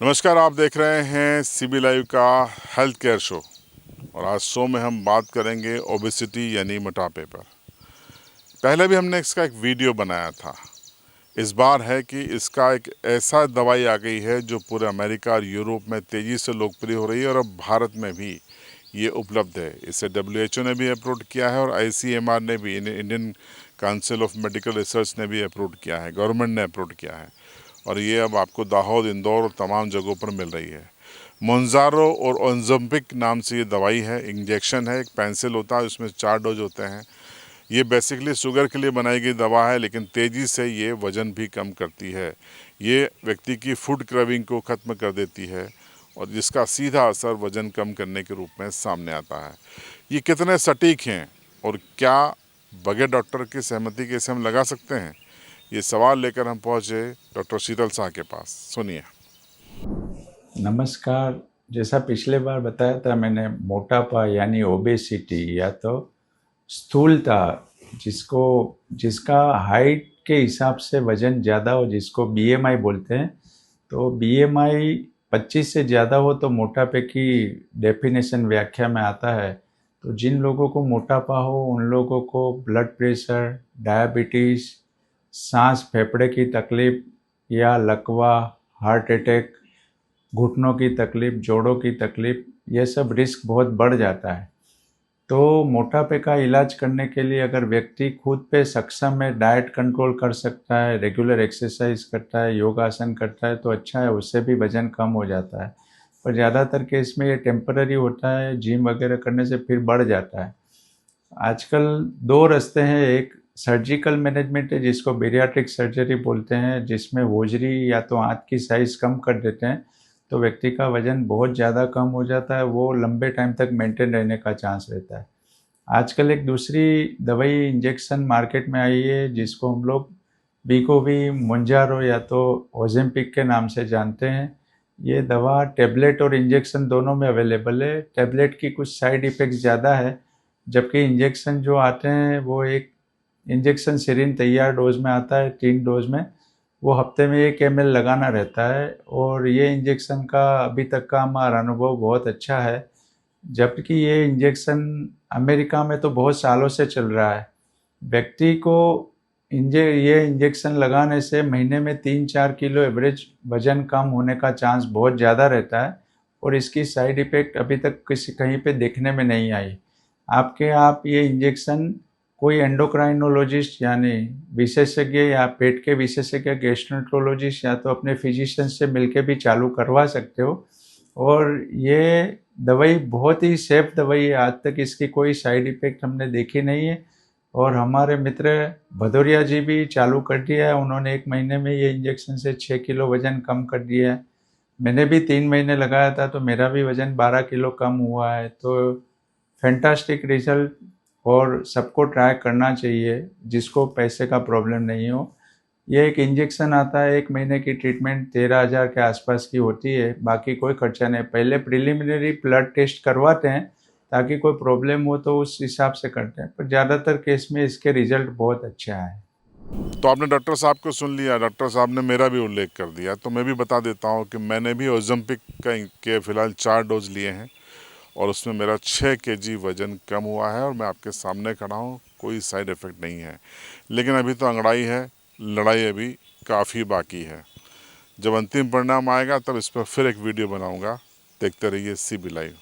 नमस्कार, आप देख रहे हैं सीबी लाइव का हेल्थ केयर शो। और आज शो में हम बात करेंगे ओबेसिटी यानी मोटापे पर। पहले भी हमने इसका एक वीडियो बनाया था। इस बार है कि इसका एक ऐसा दवाई आ गई है जो पूरे अमेरिका और यूरोप में तेज़ी से लोकप्रिय हो रही है और अब भारत में भी ये उपलब्ध है। इसे WHO ने भी अप्रूव किया है और ICMR ने भी, Indian council of medical research ने भी अप्रूव किया है, गवर्नमेंट ने अप्रूव किया है। और ये अब आपको दाहोद, इंदौर और तमाम जगहों पर मिल रही है। मोन्जारो और ओंजम्पिक नाम से ये दवाई है। इंजेक्शन है, एक पेंसिल होता है, उसमें 4 डोज होते हैं। ये बेसिकली शुगर के लिए बनाई गई दवा है, लेकिन तेज़ी से ये वज़न भी कम करती है। ये व्यक्ति की फूड क्रेविंग को ख़त्म कर देती है और जिसका सीधा असर वज़न कम करने के रूप में सामने आता है। ये कितने सटीक हैं और क्या बगैर डॉक्टर की सहमति के इसे हम लगा सकते हैं? ये सवाल लेकर हम पहुंचे डॉक्टर शीतल शाह के पास। सुनिए। नमस्कार। जैसा पिछले बार बताया था मैंने, मोटापा यानी ओबेसिटी या तो स्थूलता, जिसका हाइट के हिसाब से वजन ज़्यादा हो, जिसको BMI बोलते हैं। तो BMI 25 से ज़्यादा हो तो मोटापे की डेफिनेशन व्याख्या में आता है। तो जिन लोगों को मोटापा हो उन लोगों को ब्लड प्रेशर, डायबिटीज़, सांस फेफड़े की तकलीफ या लकवा, हार्ट अटैक, घुटनों की तकलीफ, जोड़ों की तकलीफ, ये सब रिस्क बहुत बढ़ जाता है। तो मोटापे का इलाज करने के लिए अगर व्यक्ति खुद पे सक्षम है, डाइट कंट्रोल कर सकता है, रेगुलर एक्सरसाइज करता है, योगासन करता है तो अच्छा है, उससे भी वजन कम हो जाता है। पर ज़्यादातर केस में ये टेम्पररी होता है, जिम वगैरह करने से फिर बढ़ जाता है। आजकल दो रास्ते हैं। एक सर्जिकल मैनेजमेंट है जिसको बेरियाट्रिक सर्जरी बोलते हैं, जिसमें होजरी या तो आंत की साइज़ कम कर देते हैं तो व्यक्ति का वजन बहुत ज़्यादा कम हो जाता है, वो लंबे टाइम तक मेंटेन रहने का चांस रहता है। आजकल एक दूसरी दवाई इंजेक्शन मार्केट में आई है जिसको हम लोग बीकोवी, मोंजारो या तो ओजेम्पिक के नाम से जानते हैं। ये दवा टेबलेट और इंजेक्शन दोनों में अवेलेबल है। टेबलेट की कुछ साइड इफ़ेक्ट्स ज़्यादा है, जबकि इंजेक्शन जो आते हैं वो एक इंजेक्शन सिरिंज तैयार डोज में आता है, 3 डोज में। वो हफ्ते में 1 ml लगाना रहता है और ये इंजेक्शन का अभी तक का हमारा अनुभव बहुत अच्छा है। जबकि ये इंजेक्शन अमेरिका में तो बहुत सालों से चल रहा है। व्यक्ति को ये इंजेक्शन लगाने से महीने में 3-4 किलो एवरेज वजन कम होने का चांस बहुत ज़्यादा रहता है और इसकी साइड इफ़ेक्ट अभी तक कहीं पे देखने में नहीं आई। आप ये इंजेक्शन कोई एंडोक्राइनोलॉजिस्ट यानी विशेषज्ञ या पेट के विशेषज्ञ, गैस्ट्रोएंटरोलॉजिस्ट या तो अपने फिजिशियन से मिलके भी चालू करवा सकते हो। और ये दवाई बहुत ही सेफ दवाई है, आज तक इसकी कोई साइड इफ़ेक्ट हमने देखी नहीं है। और हमारे मित्र भदौरिया जी भी चालू कर दिया है, उन्होंने 1 महीने में ये इंजेक्शन से 6 किलो वज़न कम कर दिया है। मैंने भी 3 महीने लगाया था तो मेरा भी वज़न 12 किलो कम हुआ है। तो फैंटास्टिक रिजल्ट, और सबको ट्राई करना चाहिए जिसको पैसे का प्रॉब्लम नहीं हो। ये एक इंजेक्शन आता है, 1 महीने की ट्रीटमेंट 13,000 के आसपास की होती है, बाकी कोई खर्चा नहीं। पहले प्रिलिमिनरी ब्लड टेस्ट करवाते हैं ताकि कोई प्रॉब्लम हो तो उस हिसाब से करते हैं, पर ज़्यादातर केस में इसके रिजल्ट बहुत अच्छा है। तो आपने डॉक्टर साहब को सुन लिया, डॉक्टर साहब ने मेरा भी उल्लेख कर दिया, तो मैं भी बता देता हूँ कि मैंने भी ओजम्पिक के फ़िलहाल 4 डोज लिए हैं और उसमें मेरा 6 kg वज़न कम हुआ है और मैं आपके सामने खड़ा हूँ, कोई साइड इफ़ेक्ट नहीं है। लेकिन अभी तो अंगड़ाई है, लड़ाई अभी काफ़ी बाकी है। जब अंतिम परिणाम आएगा तब इस पर फिर एक वीडियो बनाऊँगा। देखते रहिए CB लाइव।